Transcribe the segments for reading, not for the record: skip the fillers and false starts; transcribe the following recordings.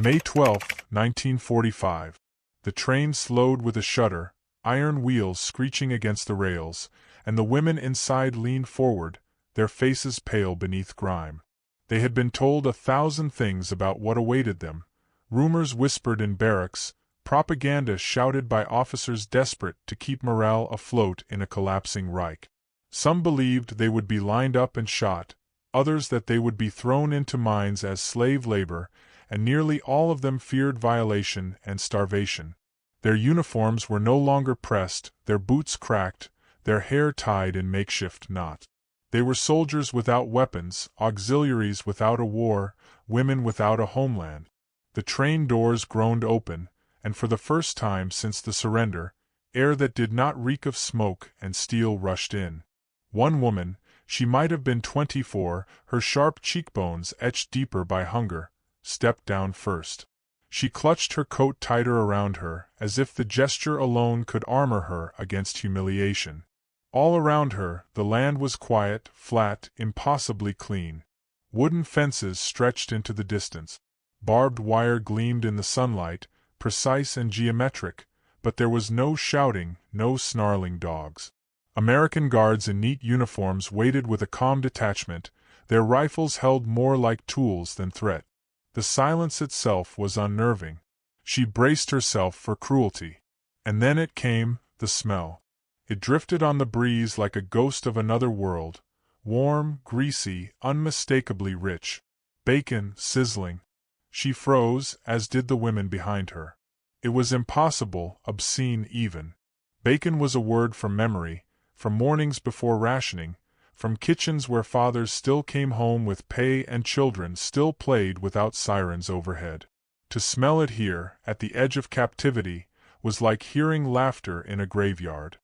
May 12, 1945. The train slowed with a shudder, iron wheels screeching against the rails, and the women inside leaned forward, their faces pale beneath grime. They had been told 1,000 things about what awaited them, rumors whispered in barracks, propaganda shouted by officers desperate to keep morale afloat in a collapsing Reich. Some believed they would be lined up and shot, others that they would be thrown into mines as slave labor, and nearly all of them feared violation and starvation. Their uniforms were no longer pressed, their boots cracked, their hair tied in makeshift knots. They were soldiers without weapons, auxiliaries without a war, women without a homeland. The train doors groaned open, and for the first time since the surrender, air that did not reek of smoke and steel rushed in. One woman, she might have been 24, her sharp cheekbones etched deeper by hunger, stepped down first. She clutched her coat tighter around her, as if the gesture alone could armor her against humiliation. All around her, the land was quiet, flat, impossibly clean. Wooden fences stretched into the distance. Barbed wire gleamed in the sunlight, precise and geometric, but there was no shouting, no snarling dogs. American guards in neat uniforms waited with a calm detachment, their rifles held more like tools than threat. The silence itself was unnerving. She braced herself for cruelty. And then it came, the smell. It drifted on the breeze like a ghost of another world, warm, greasy, unmistakably rich. Bacon, sizzling. She froze, as did the women behind her. It was impossible, obscene even. Bacon was a word from memory, from mornings before rationing, from kitchens where fathers still came home with pay and children still played without sirens overhead. To smell it here, at the edge of captivity, was like hearing laughter in a graveyard.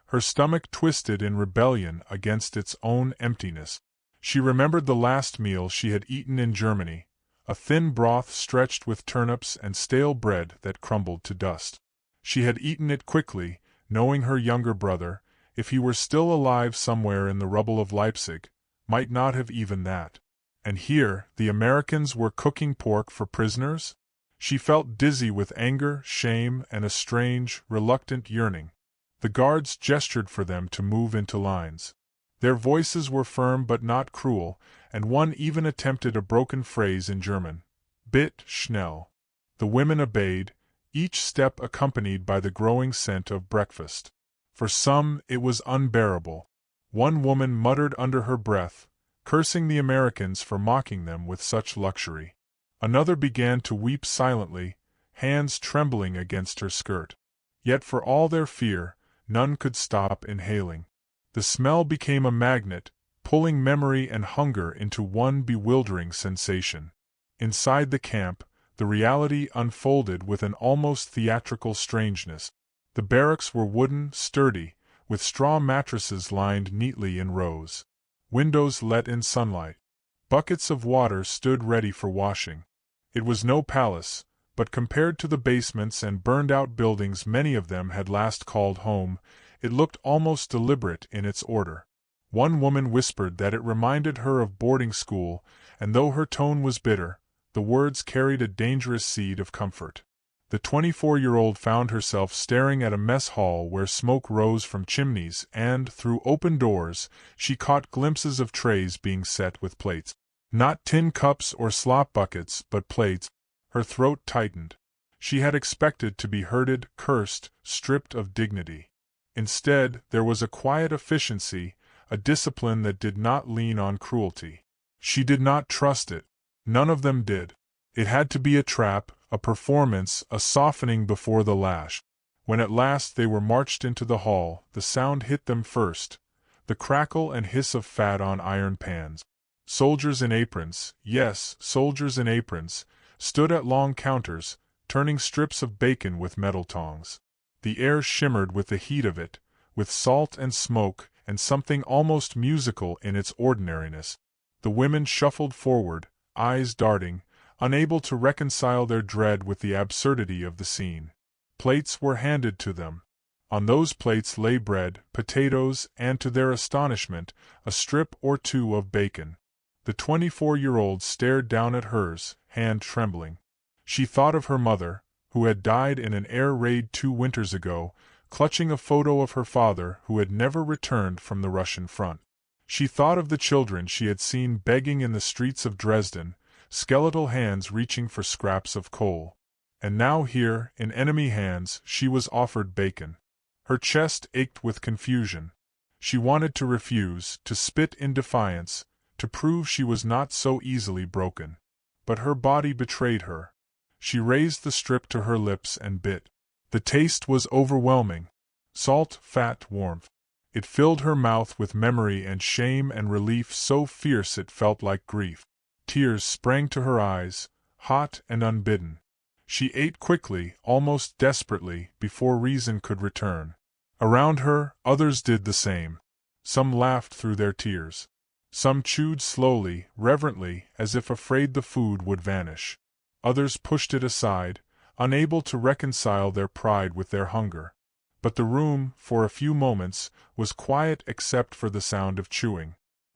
Her stomach twisted in rebellion against its own emptiness. She remembered the last meal she had eaten in Germany, a thin broth stretched with turnips and stale bread that crumbled to dust. She had eaten it quickly, knowing her younger brother, if he were still alive somewhere in the rubble of Leipzig, might not have even that. And here, the Americans were cooking pork for prisoners? She felt dizzy with anger, shame, and a strange, reluctant yearning. The guards gestured for them to move into lines. Their voices were firm but not cruel, and one even attempted a broken phrase in German. Bitte schnell. The women obeyed, each step accompanied by the growing scent of breakfast. For some, it was unbearable. One woman muttered under her breath, cursing the Americans for mocking them with such luxury. Another began to weep silently, hands trembling against her skirt. Yet for all their fear, none could stop inhaling. The smell became a magnet, pulling memory and hunger into one bewildering sensation. Inside the camp, the reality unfolded with an almost theatrical strangeness. The barracks were wooden, sturdy, with straw mattresses lined neatly in rows. Windows let in sunlight. Buckets of water stood ready for washing. It was no palace, but compared to the basements and burned-out buildings many of them had last called home, it looked almost deliberate in its order. One woman whispered that it reminded her of boarding school, and though her tone was bitter, the words carried a dangerous seed of comfort. The 24-year-old found herself staring at a mess hall where smoke rose from chimneys and, through open doors, she caught glimpses of trays being set with plates. Not tin cups or slop buckets, but plates. Her throat tightened. She had expected to be herded, cursed, stripped of dignity. Instead, there was a quiet efficiency, a discipline that did not lean on cruelty. She did not trust it. None of them did. It had to be a trap, a performance, a softening before the lash. When at last they were marched into the hall, the sound hit them first, the crackle and hiss of fat on iron pans. Soldiers in aprons, yes, soldiers in aprons, stood at long counters, turning strips of bacon with metal tongs. The air shimmered with the heat of it, with salt and smoke and something almost musical in its ordinariness. The women shuffled forward, eyes darting, unable to reconcile their dread with the absurdity of the scene. Plates were handed to them. On those plates lay bread, potatoes, and to their astonishment, a strip or two of bacon. The 24-year-old stared down at hers, hand trembling. She thought of her mother, who had died in an air raid 2 winters ago, clutching a photo of her father who had never returned from the Russian front. She thought of the children she had seen begging in the streets of Dresden, skeletal hands reaching for scraps of coal. And now here, in enemy hands, she was offered bacon. Her chest ached with confusion. She wanted to refuse, to spit in defiance, to prove she was not so easily broken. But her body betrayed her. She raised the strip to her lips and bit. The taste was overwhelming. Salt, fat, warmth. It filled her mouth with memory and shame and relief so fierce it felt like grief. Tears sprang to her eyes, hot and unbidden. She ate quickly, almost desperately, before reason could return. Around her, others did the same. Some laughed through their tears. Some chewed slowly, reverently, as if afraid the food would vanish. Others pushed it aside, unable to reconcile their pride with their hunger. But the room, for a few moments, was quiet except for the sound of chewing.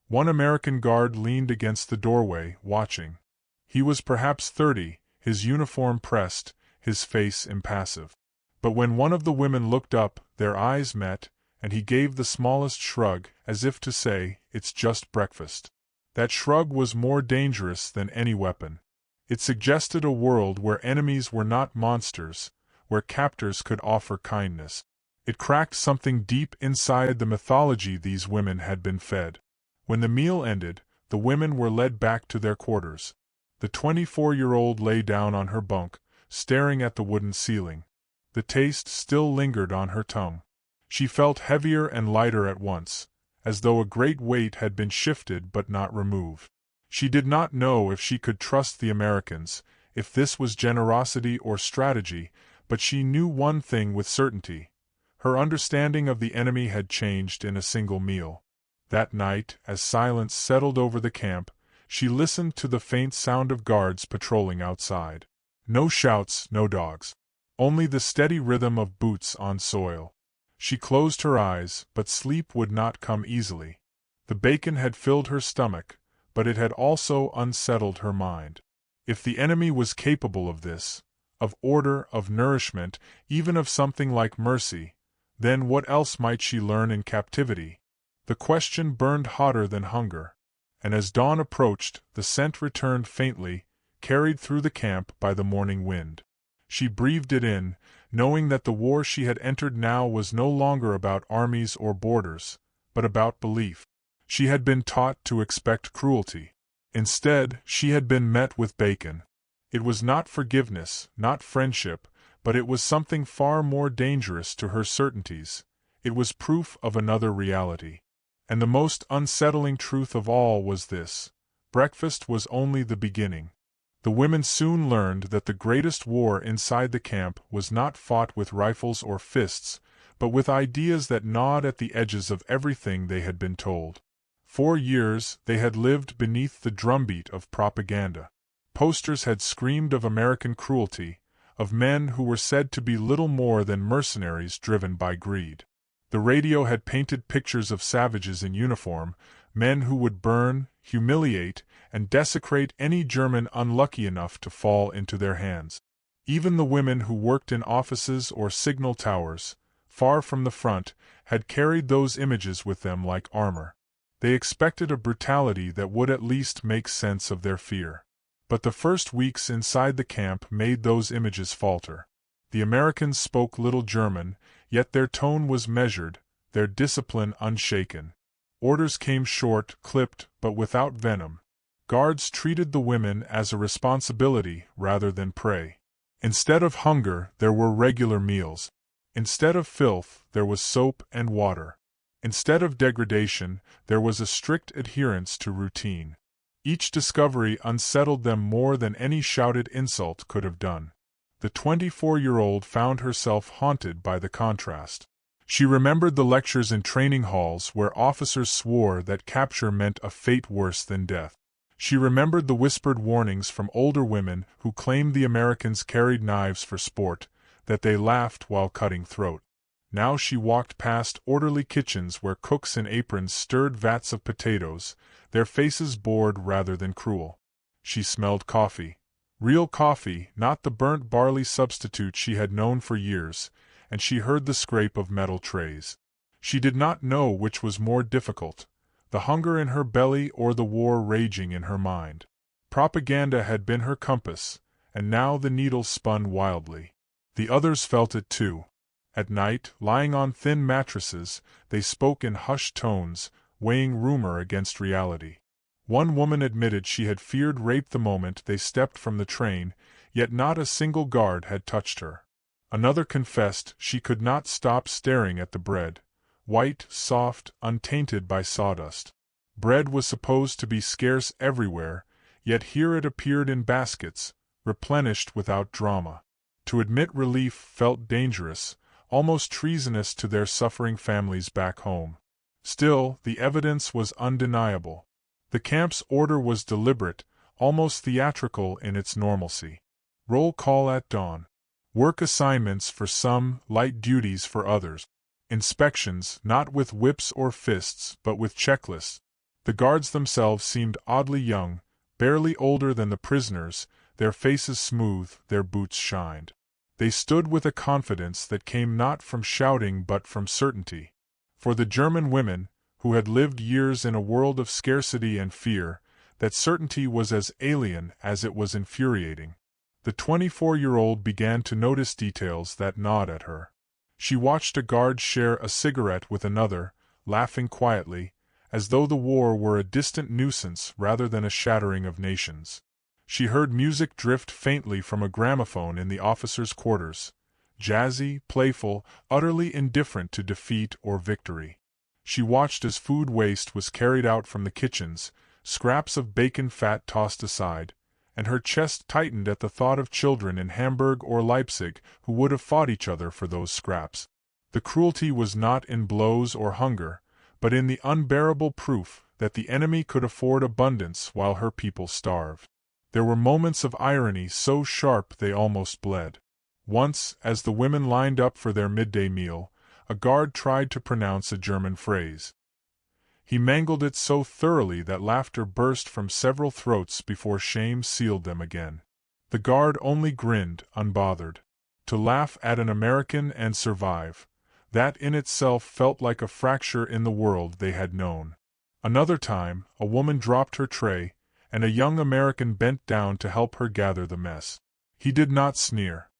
One American guard leaned against the doorway, watching. He was perhaps 30, his uniform pressed, his face impassive. But when one of the women looked up, their eyes met, and he gave the smallest shrug, as if to say, "It's just breakfast." That shrug was more dangerous than any weapon. It suggested a world where enemies were not monsters, where captors could offer kindness. It cracked something deep inside the mythology these women had been fed. When the meal ended, the women were led back to their quarters. The 24-year-old lay down on her bunk, staring at the wooden ceiling. The taste still lingered on her tongue. She felt heavier and lighter at once, as though a great weight had been shifted but not removed. She did not know if she could trust the Americans, if this was generosity or strategy, but she knew one thing with certainty. Her understanding of the enemy had changed in a single meal. That night, as silence settled over the camp, she listened to the faint sound of guards patrolling outside. No shouts, no dogs. Only the steady rhythm of boots on soil. She closed her eyes, but sleep would not come easily. The bacon had filled her stomach, but it had also unsettled her mind. If the enemy was capable of this, of order, of nourishment, even of something like mercy, then what else might she learn in captivity? The question burned hotter than hunger. And as dawn approached, the scent returned faintly, carried through the camp by the morning wind. She breathed it in, knowing that the war she had entered now was no longer about armies or borders, but about belief. She had been taught to expect cruelty. Instead, she had been met with bacon. It was not forgiveness, not friendship, but it was something far more dangerous to her certainties. It was proof of another reality. And the most unsettling truth of all was this: breakfast was only the beginning. The women soon learned that the greatest war inside the camp was not fought with rifles or fists, but with ideas that gnawed at the edges of everything they had been told. 4 years they had lived beneath the drumbeat of propaganda. Posters had screamed of American cruelty, of men who were said to be little more than mercenaries driven by greed. The radio had painted pictures of savages in uniform, men who would burn, humiliate, and desecrate any German unlucky enough to fall into their hands. Even the women who worked in offices or signal towers, far from the front, had carried those images with them like armor. They expected a brutality that would at least make sense of their fear. But the first weeks inside the camp made those images falter. The Americans spoke little German, yet their tone was measured, their discipline unshaken. Orders came short, clipped, but without venom. Guards treated the women as a responsibility rather than prey. Instead of hunger, there were regular meals. Instead of filth, there was soap and water. Instead of degradation, there was a strict adherence to routine. Each discovery unsettled them more than any shouted insult could have done. The 24-year-old found herself haunted by the contrast. She remembered the lectures in training halls where officers swore that capture meant a fate worse than death. She remembered the whispered warnings from older women who claimed the Americans carried knives for sport, that they laughed while cutting throat. Now she walked past orderly kitchens where cooks in aprons stirred vats of potatoes, their faces bored rather than cruel. She smelled coffee. Real coffee, not the burnt barley substitute she had known for years, and she heard the scrape of metal trays. She did not know which was more difficult, the hunger in her belly or the war raging in her mind. Propaganda had been her compass, and now the needle spun wildly. The others felt it too. At night, lying on thin mattresses, they spoke in hushed tones, weighing rumor against reality. One woman admitted she had feared rape the moment they stepped from the train, yet not a single guard had touched her. Another confessed she could not stop staring at the bread, white, soft, untainted by sawdust. Bread was supposed to be scarce everywhere, yet here it appeared in baskets, replenished without drama. To admit relief felt dangerous, almost treasonous to their suffering families back home. Still, the evidence was undeniable. The camp's order was deliberate, almost theatrical in its normalcy. Roll call at dawn. Work assignments for some, light duties for others. Inspections, not with whips or fists, but with checklists. The guards themselves seemed oddly young, barely older than the prisoners, their faces smooth, their boots shined. They stood with a confidence that came not from shouting but from certainty. For the German women, who had lived years in a world of scarcity and fear, that certainty was as alien as it was infuriating. The 24-year-old began to notice details that gnawed at her. She watched a guard share a cigarette with another, laughing quietly, as though the war were a distant nuisance rather than a shattering of nations. She heard music drift faintly from a gramophone in the officers' quarters, jazzy, playful, utterly indifferent to defeat or victory. She watched as food waste was carried out from the kitchens, scraps of bacon fat tossed aside, and her chest tightened at the thought of children in Hamburg or Leipzig who would have fought each other for those scraps. The cruelty was not in blows or hunger, but in the unbearable proof that the enemy could afford abundance while her people starved. There were moments of irony so sharp they almost bled. Once, as the women lined up for their midday meal, a guard tried to pronounce a German phrase. He mangled it so thoroughly that laughter burst from several throats before shame sealed them again. The guard only grinned, unbothered. To laugh at an American and survive, that in itself felt like a fracture in the world they had known. Another time, a woman dropped her tray, and a young American bent down to help her gather the mess. He did not sneer.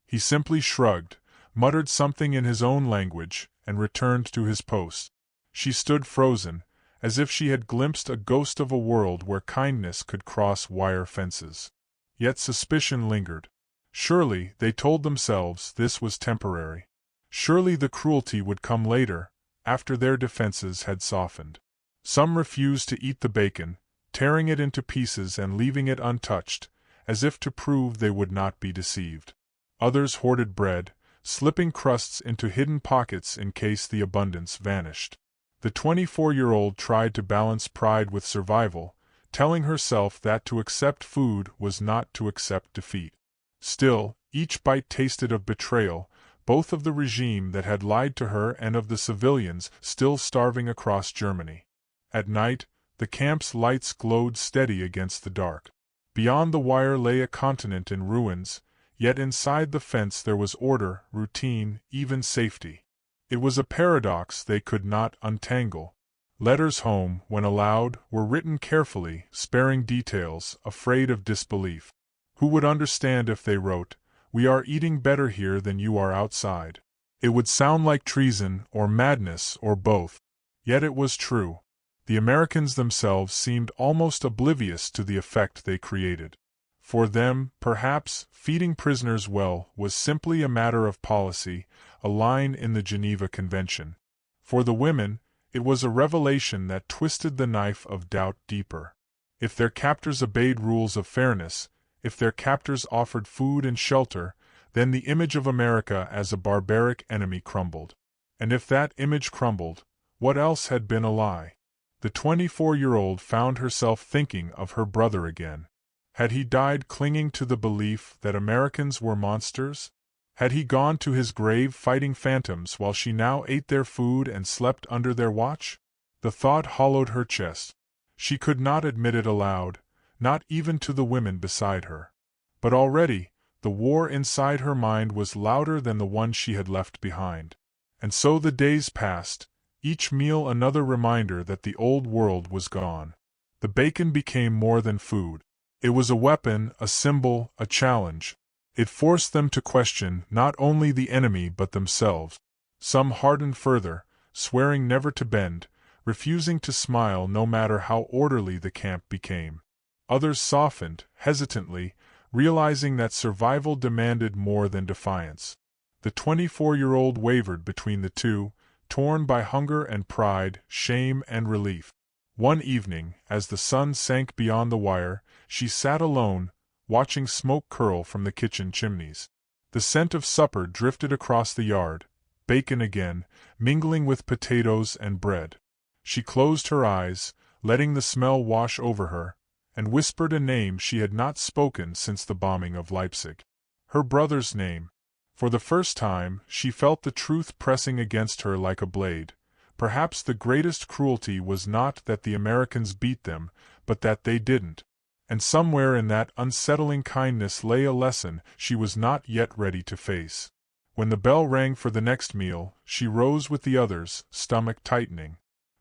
He simply shrugged, muttered something in his own language, and returned to his post. She stood frozen, as if she had glimpsed a ghost of a world where kindness could cross wire fences. Yet suspicion lingered. Surely, they told themselves, this was temporary. Surely the cruelty would come later, after their defenses had softened. Some refused to eat the bacon, tearing it into pieces and leaving it untouched, as if to prove they would not be deceived. Others hoarded bread, slipping crusts into hidden pockets in case the abundance vanished. The 24-year-old tried to balance pride with survival, telling herself that to accept food was not to accept defeat. Still, each bite tasted of betrayal, both of the regime that had lied to her and of the civilians still starving across Germany. At night, the camp's lights glowed steady against the dark. Beyond the wire lay a continent in ruins, yet inside the fence there was order, routine, even safety. It was a paradox they could not untangle. Letters home, when allowed, were written carefully, sparing details, afraid of disbelief. Who would understand if they wrote, "We are eating better here than you are outside"? It would sound like treason, or madness, or both. Yet it was true. The Americans themselves seemed almost oblivious to the effect they created. For them, perhaps, feeding prisoners well was simply a matter of policy, a line in the Geneva Convention. For the women, it was a revelation that twisted the knife of doubt deeper. If their captors obeyed rules of fairness, if their captors offered food and shelter, then the image of America as a barbaric enemy crumbled. And if that image crumbled, what else had been a lie? The 24-year-old found herself thinking of her brother again. Had he died clinging to the belief that Americans were monsters? Had he gone to his grave fighting phantoms while she now ate their food and slept under their watch? The thought hollowed her chest. She could not admit it aloud, not even to the women beside her. But already, the war inside her mind was louder than the one she had left behind. And so the days passed, each meal another reminder that the old world was gone. The bacon became more than food. It was a weapon, a symbol, a challenge. It forced them to question not only the enemy but themselves. Some hardened further, swearing never to bend, refusing to smile no matter how orderly the camp became. Others softened, hesitantly, realizing that survival demanded more than defiance. The 24-year-old wavered between the two, torn by hunger and pride, shame and relief. One evening, as the sun sank beyond the wire, she sat alone, watching smoke curl from the kitchen chimneys. The scent of supper drifted across the yard, bacon again, mingling with potatoes and bread. She closed her eyes, letting the smell wash over her, and whispered a name she had not spoken since the bombing of Leipzig. Her brother's name. For the first time, she felt the truth pressing against her like a blade. Perhaps the greatest cruelty was not that the Americans beat them, but that they didn't. And somewhere in that unsettling kindness lay a lesson she was not yet ready to face. When the bell rang for the next meal, she rose with the others, stomach tightening.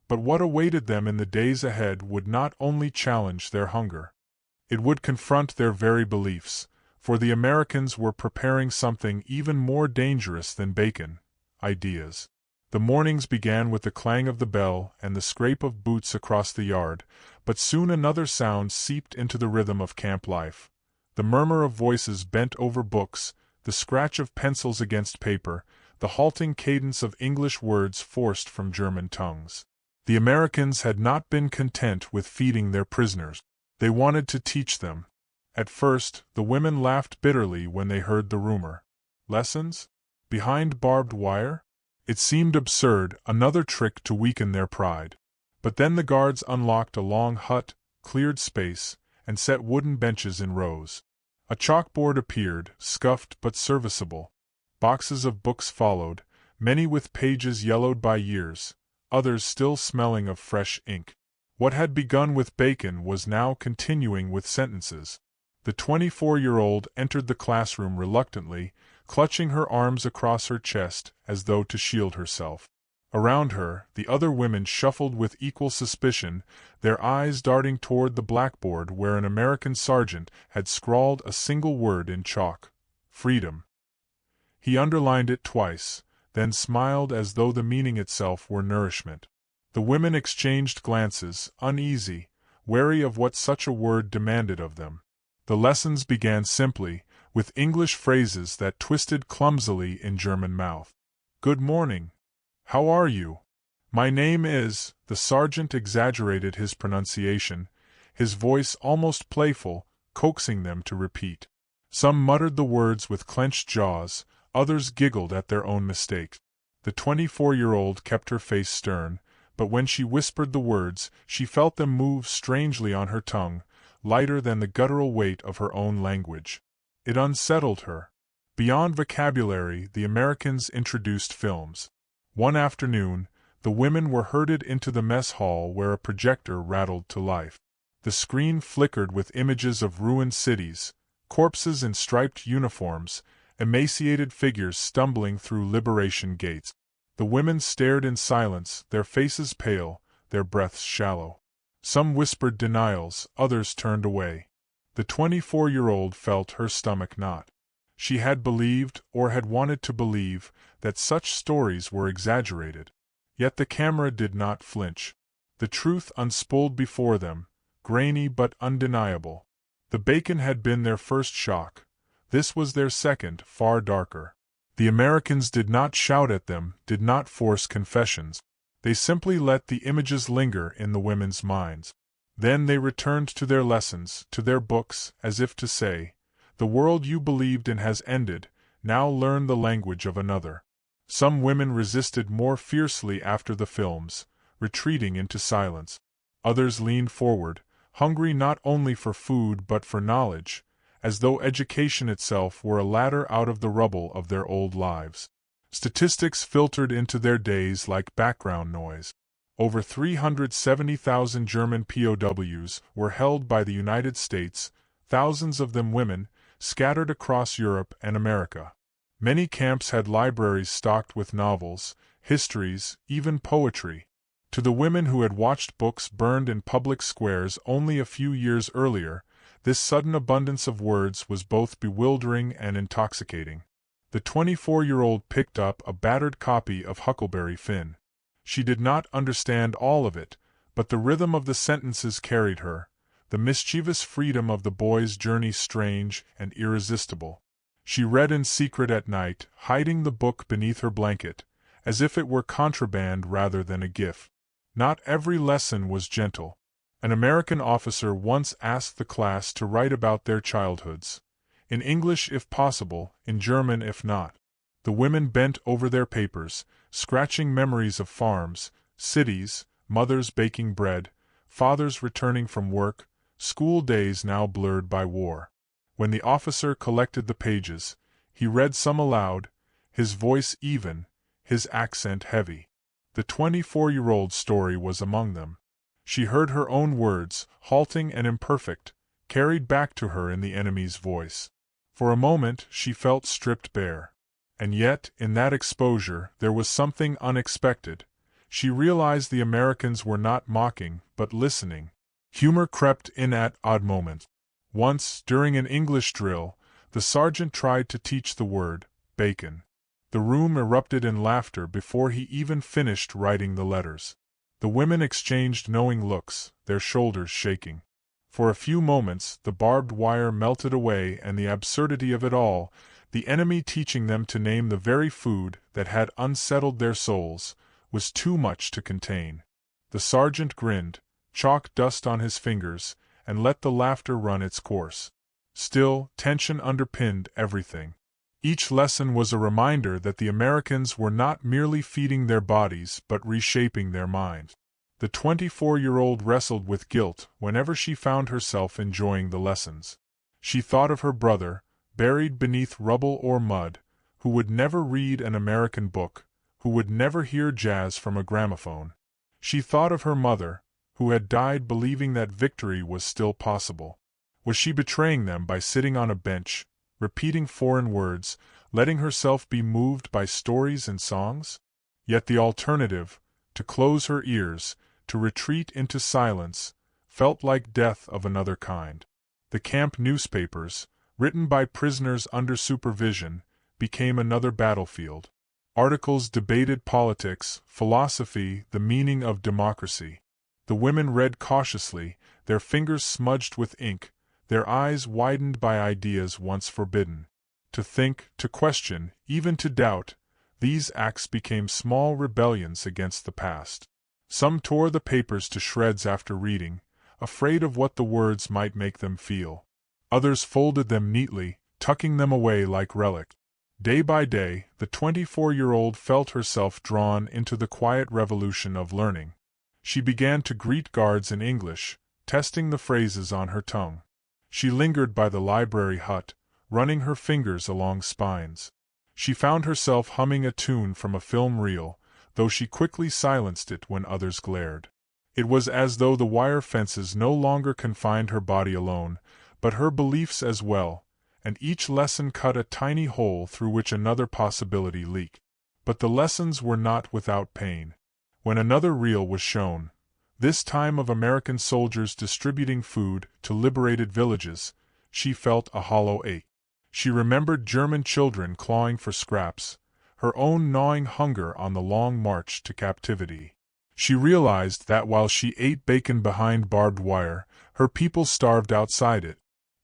But what awaited them in the days ahead would not only challenge their hunger. It would confront their very beliefs, for the Americans were preparing something even more dangerous than bacon: ideas. The mornings began with the clang of the bell and the scrape of boots across the yard, but soon another sound seeped into the rhythm of camp life. The murmur of voices bent over books, the scratch of pencils against paper, the halting cadence of English words forced from German tongues. The Americans had not been content with feeding their prisoners. They wanted to teach them. At first, the women laughed bitterly when they heard the rumor. Lessons? Behind barbed wire? It seemed absurd, another trick to weaken their pride. But then the guards unlocked a long hut, cleared space, and set wooden benches in rows. A chalkboard appeared, scuffed but serviceable. Boxes of books followed, many with pages yellowed by years, others still smelling of fresh ink. What had begun with bacon was now continuing with sentences. The 24-year-old entered the classroom reluctantly, clutching her arms across her chest as though to shield herself. Around her, the other women shuffled with equal suspicion, their eyes darting toward the blackboard where an American sergeant had scrawled a single word in chalk: freedom. He underlined it twice, then smiled as though the meaning itself were nourishment. The women exchanged glances, uneasy, wary of what such a word demanded of them. The lessons began simply, with English phrases that twisted clumsily in German mouth. "Good morning. How are you? My name is—" The sergeant exaggerated his pronunciation, his voice almost playful, coaxing them to repeat. Some muttered the words with clenched jaws, others giggled at their own mistakes. The 24-year-old kept her face stern, but when she whispered the words, she felt them move strangely on her tongue, lighter than the guttural weight of her own language. It unsettled her. Beyond vocabulary, the Americans introduced films. One afternoon, the women were herded into the mess hall where a projector rattled to life. The screen flickered with images of ruined cities, corpses in striped uniforms, emaciated figures stumbling through liberation gates. The women stared in silence, their faces pale, their breaths shallow. Some whispered denials, others turned away. The 24-year-old felt her stomach knot. She had believed, or had wanted to believe, that such stories were exaggerated. Yet the camera did not flinch. The truth unspooled before them, grainy but undeniable. The bacon had been their first shock. This was their second, far darker. The Americans did not shout at them, did not force confessions. They simply let the images linger in the women's minds. Then they returned to their lessons, to their books, as if to say, "The world you believed in has ended, now learn the language of another." Some women resisted more fiercely after the films, retreating into silence. Others leaned forward, hungry not only for food but for knowledge, as though education itself were a ladder out of the rubble of their old lives. Statistics filtered into their days like background noise. Over 370,000 German POWs were held by the United States, thousands of them women, scattered across Europe and America. Many camps had libraries stocked with novels, histories, even poetry. To the women who had watched books burned in public squares only a few years earlier, this sudden abundance of words was both bewildering and intoxicating. The 24-year-old picked up a battered copy of Huckleberry Finn. She did not understand all of it, but the rhythm of the sentences carried her, the mischievous freedom of the boy's journey strange and irresistible. She read in secret at night, hiding the book beneath her blanket, as if it were contraband rather than a gift. Not every lesson was gentle. An American officer once asked the class to write about their childhoods. In English if possible, in German if not. The women bent over their papers, scratching memories of farms, cities, mothers baking bread, fathers returning from work, school days now blurred by war. When the officer collected the pages, he read some aloud, his voice even, his accent heavy. The 24-year-old's story was among them. She heard her own words, halting and imperfect, carried back to her in the enemy's voice. For a moment she felt stripped bare. And yet, in that exposure, there was something unexpected. She realized the Americans were not mocking, but listening. Humor crept in at odd moments. Once, during an English drill, the sergeant tried to teach the word, bacon. The room erupted in laughter before he even finished writing the letters. The women exchanged knowing looks, their shoulders shaking. For a few moments, the barbed wire melted away and the absurdity of it all, the enemy teaching them to name the very food that had unsettled their souls, was too much to contain. The sergeant grinned, chalked dust on his fingers, and let the laughter run its course. Still, tension underpinned everything. Each lesson was a reminder that the Americans were not merely feeding their bodies but reshaping their minds. The 24-year-old wrestled with guilt whenever she found herself enjoying the lessons. She thought of her brother, buried beneath rubble or mud, who would never read an American book, who would never hear jazz from a gramophone. She thought of her mother, who had died believing that victory was still possible. Was she betraying them by sitting on a bench, repeating foreign words, letting herself be moved by stories and songs? Yet the alternative, to close her ears, to retreat into silence, felt like death of another kind. The camp newspapers, written by prisoners under supervision, became another battlefield. Articles debated politics, philosophy, the meaning of democracy. The women read cautiously, their fingers smudged with ink, their eyes widened by ideas once forbidden. To think, to question, even to doubt, these acts became small rebellions against the past. Some tore the papers to shreds after reading, afraid of what the words might make them feel. Others folded them neatly, tucking them away like relics. Day by day, the 24-year-old felt herself drawn into the quiet revolution of learning. She began to greet guards in English, testing the phrases on her tongue. She lingered by the library hut, running her fingers along spines. She found herself humming a tune from a film reel, though she quickly silenced it when others glared. It was as though the wire fences no longer confined her body alone, but her beliefs as well, and each lesson cut a tiny hole through which another possibility leaked. But the lessons were not without pain. When another reel was shown, this time of American soldiers distributing food to liberated villages, she felt a hollow ache. She remembered German children clawing for scraps, her own gnawing hunger on the long march to captivity. She realized that while she ate bacon behind barbed wire, her people starved outside it.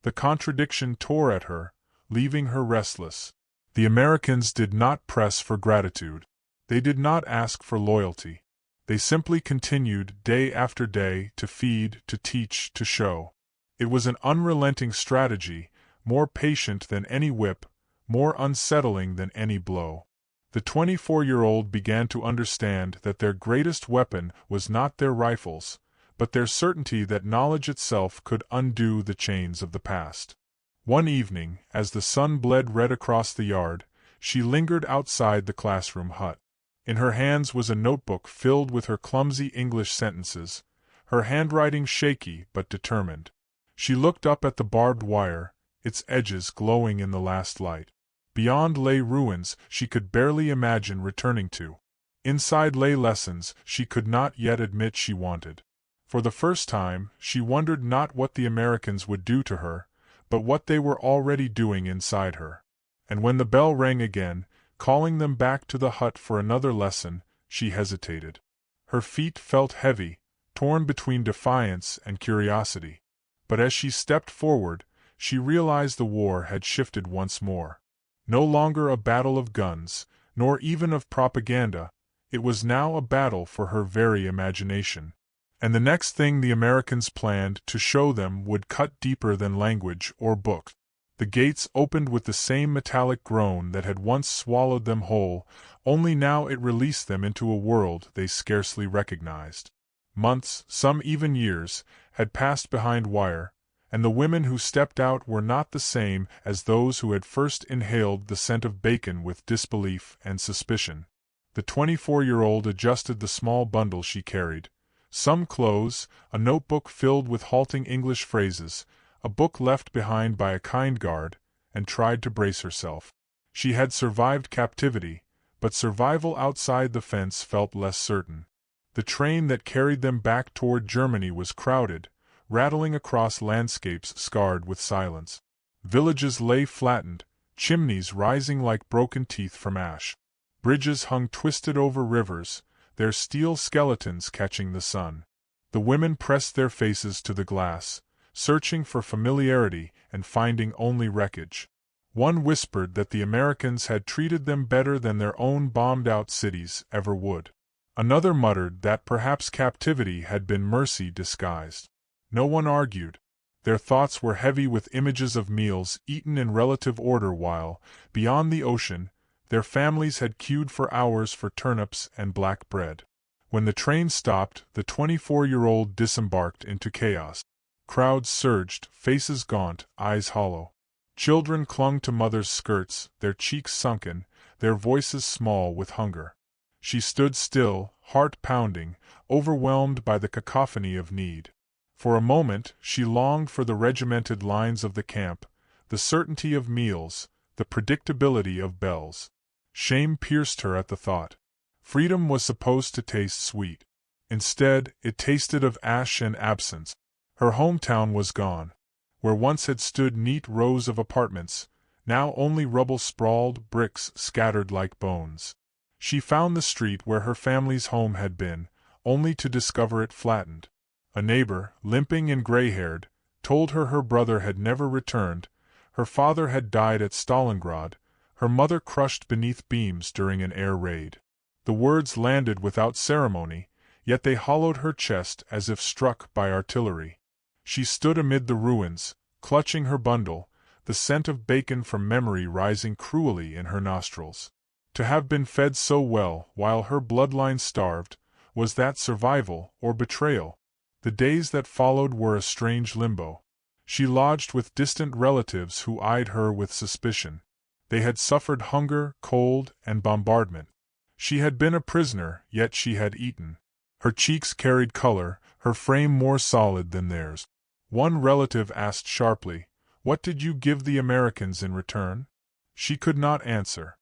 The contradiction tore at her, leaving her restless. The Americans did not press for gratitude. They did not ask for loyalty. They simply continued, day after day, to feed, to teach, to show. It was an unrelenting strategy, more patient than any whip, more unsettling than any blow. The 24-year-old began to understand that their greatest weapon was not their rifles, but their certainty that knowledge itself could undo the chains of the past. One evening, as the sun bled red across the yard, she lingered outside the classroom hut. In her hands was a notebook filled with her clumsy English sentences, her handwriting shaky but determined. She looked up at the barbed wire, its edges glowing in the last light. Beyond lay ruins she could barely imagine returning to. Inside lay lessons she could not yet admit she wanted. For the first time, she wondered not what the Americans would do to her, but what they were already doing inside her. And when the bell rang again, calling them back to the hut for another lesson, she hesitated. Her feet felt heavy, torn between defiance and curiosity. But as she stepped forward, she realized the war had shifted once more. No longer a battle of guns, nor even of propaganda, it was now a battle for her very imagination. And the next thing the Americans planned to show them would cut deeper than language or book. The gates opened with the same metallic groan that had once swallowed them whole, only now it released them into a world they scarcely recognized. Months, some even years, had passed behind wire, and the women who stepped out were not the same as those who had first inhaled the scent of bacon with disbelief and suspicion. The 24-year-old adjusted the small bundle she carried. Some clothes, a notebook filled with halting English phrases, a book left behind by a kind guard, and tried to brace herself. She had survived captivity, but survival outside the fence felt less certain. The train that carried them back toward Germany was crowded, rattling across landscapes scarred with silence. Villages lay flattened, chimneys rising like broken teeth from ash. Bridges hung twisted over rivers, their steel skeletons catching the sun. The women pressed their faces to the glass, searching for familiarity and finding only wreckage. One whispered that the Americans had treated them better than their own bombed-out cities ever would. Another muttered that perhaps captivity had been mercy disguised. No one argued. Their thoughts were heavy with images of meals eaten in relative order while, beyond the ocean, their families had queued for hours for turnips and black bread. When the train stopped, the 24-year-old disembarked into chaos. Crowds surged, faces gaunt, eyes hollow. Children clung to mothers' skirts, their cheeks sunken, their voices small with hunger. She stood still, heart pounding, overwhelmed by the cacophony of need. For a moment, she longed for the regimented lines of the camp, the certainty of meals, the predictability of bells. Shame pierced her at the thought. Freedom was supposed to taste sweet. Instead, it tasted of ash and absence. Her hometown was gone. Where once had stood neat rows of apartments, now only rubble sprawled, bricks scattered like bones. She found the street where her family's home had been, only to discover it flattened. A neighbor, limping and gray-haired, told her her brother had never returned, her father had died at Stalingrad, her mother crushed beneath beams during an air raid. The words landed without ceremony, yet they hollowed her chest as if struck by artillery. She stood amid the ruins, clutching her bundle, the scent of bacon from memory rising cruelly in her nostrils. To have been fed so well while her bloodline starved, was that survival or betrayal? The days that followed were a strange limbo. She lodged with distant relatives who eyed her with suspicion. They had suffered hunger, cold, and bombardment. She had been a prisoner, yet she had eaten. Her cheeks carried color, her frame more solid than theirs. One relative asked sharply, "What did you give the Americans in return?" She could not answer.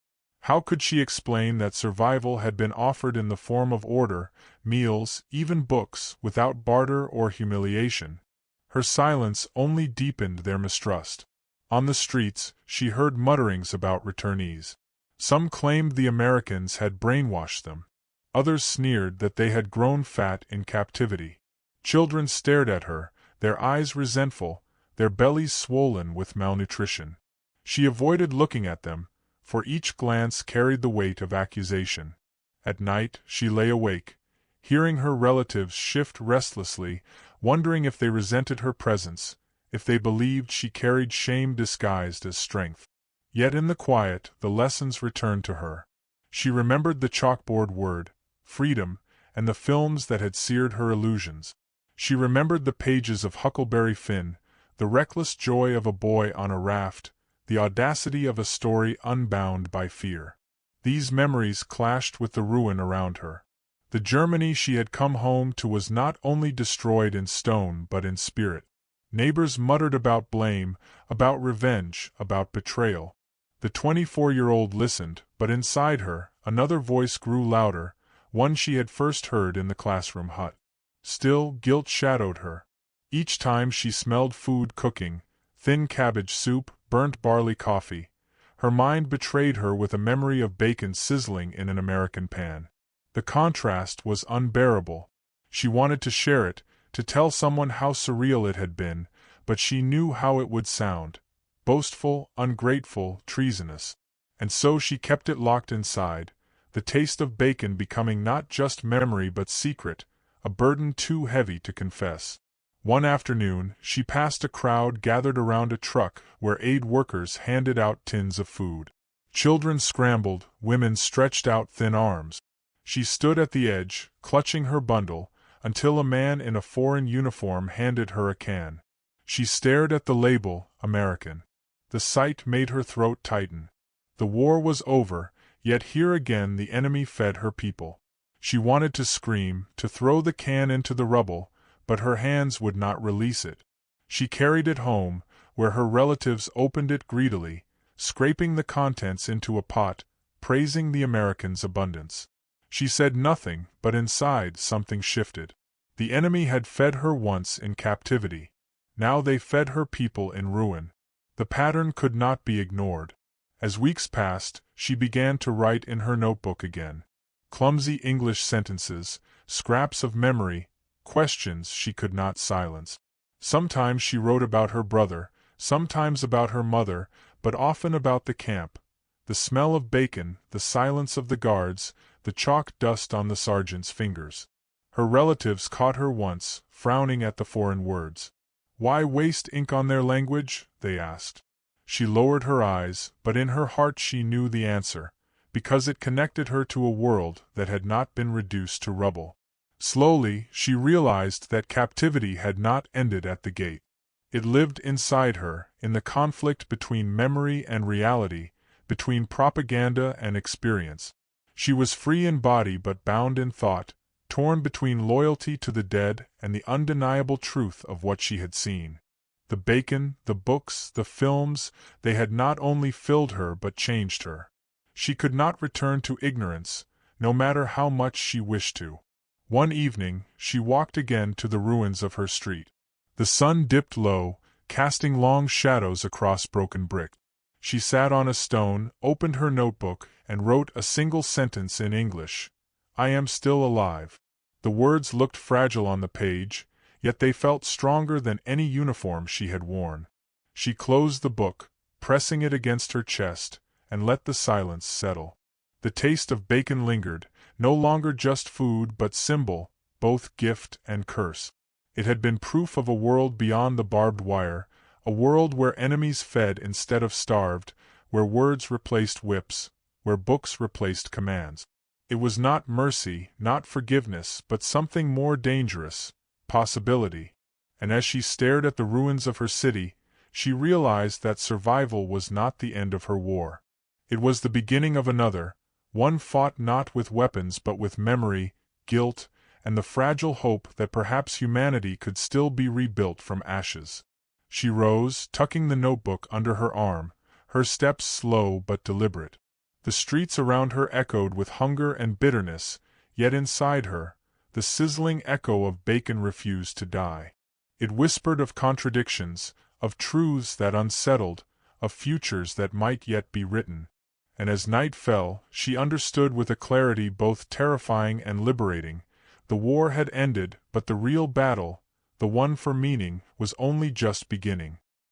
How could she explain that survival had been offered in the form of order, meals, even books, without barter or humiliation? Her silence only deepened their mistrust. On the streets, she heard mutterings about returnees. Some claimed the Americans had brainwashed them. Others sneered that they had grown fat in captivity. Children stared at her, their eyes resentful, their bellies swollen with malnutrition. She avoided looking at them, for each glance carried the weight of accusation. At night, she lay awake, hearing her relatives shift restlessly, wondering if they resented her presence, if they believed she carried shame disguised as strength. Yet in the quiet, the lessons returned to her. She remembered the chalkboard word, freedom, and the films that had seared her illusions. She remembered the pages of Huckleberry Finn, the reckless joy of a boy on a raft, the audacity of a story unbound by fear. These memories clashed with the ruin around her. The Germany she had come home to was not only destroyed in stone but in spirit. Neighbors muttered about blame, about revenge, about betrayal. The 24-year-old listened, but inside her, another voice grew louder, one she had first heard in the classroom hut. Still, guilt shadowed her. Each time she smelled food cooking, thin cabbage soup, burnt barley coffee, her mind betrayed her with a memory of bacon sizzling in an American pan. The contrast was unbearable. She wanted to share it, to tell someone how surreal it had been, but she knew how it would sound. Boastful, ungrateful, treasonous. And so she kept it locked inside, the taste of bacon becoming not just memory but secret, a burden too heavy to confess. One afternoon, she passed a crowd gathered around a truck where aid workers handed out tins of food. Children scrambled, women stretched out thin arms. She stood at the edge, clutching her bundle, until a man in a foreign uniform handed her a can. She stared at the label, American. The sight made her throat tighten. The war was over, yet here again the enemy fed her people. She wanted to scream, to throw the can into the rubble, but her hands would not release it. She carried it home, where her relatives opened it greedily, scraping the contents into a pot, praising the Americans' abundance. She said nothing, but inside something shifted. The enemy had fed her once in captivity. Now they fed her people in ruin. The pattern could not be ignored. As weeks passed, she began to write in her notebook again. Clumsy English sentences, scraps of memory, questions she could not silence. Sometimes she wrote about her brother, sometimes about her mother, but often about the camp. The smell of bacon, the silence of the guards, the chalk dust on the sergeant's fingers. Her relatives caught her once, frowning at the foreign words. Why waste ink on their language? They asked. She lowered her eyes, but in her heart she knew the answer, because it connected her to a world that had not been reduced to rubble. Slowly, she realized that captivity had not ended at the gate. It lived inside her, in the conflict between memory and reality, between propaganda and experience. She was free in body but bound in thought, torn between loyalty to the dead and the undeniable truth of what she had seen. The bacon, the books, the films, they had not only filled her but changed her. She could not return to ignorance, no matter how much she wished to. One evening, she walked again to the ruins of her street. The sun dipped low, casting long shadows across broken brick. She sat on a stone, opened her notebook, and wrote a single sentence in English. I am still alive. The words looked fragile on the page, yet they felt stronger than any uniform she had worn. She closed the book, pressing it against her chest, and let the silence settle. The taste of bacon lingered, no longer just food but symbol, both gift and curse. It had been proof of a world beyond the barbed wire, a world where enemies fed instead of starved, where words replaced whips, where books replaced commands. It was not mercy, not forgiveness, but something more dangerous, possibility. And as she stared at the ruins of her city, she realized that survival was not the end of her war. It was the beginning of another, one fought not with weapons but with memory, guilt, and the fragile hope that perhaps humanity could still be rebuilt from ashes. She rose, tucking the notebook under her arm, her steps slow but deliberate. The streets around her echoed with hunger and bitterness, yet inside her, the sizzling echo of bacon refused to die. It whispered of contradictions, of truths that unsettled, of futures that might yet be written. And as night fell, she understood with a clarity both terrifying and liberating. The war had ended, but the real battle, the one for meaning, was only just beginning.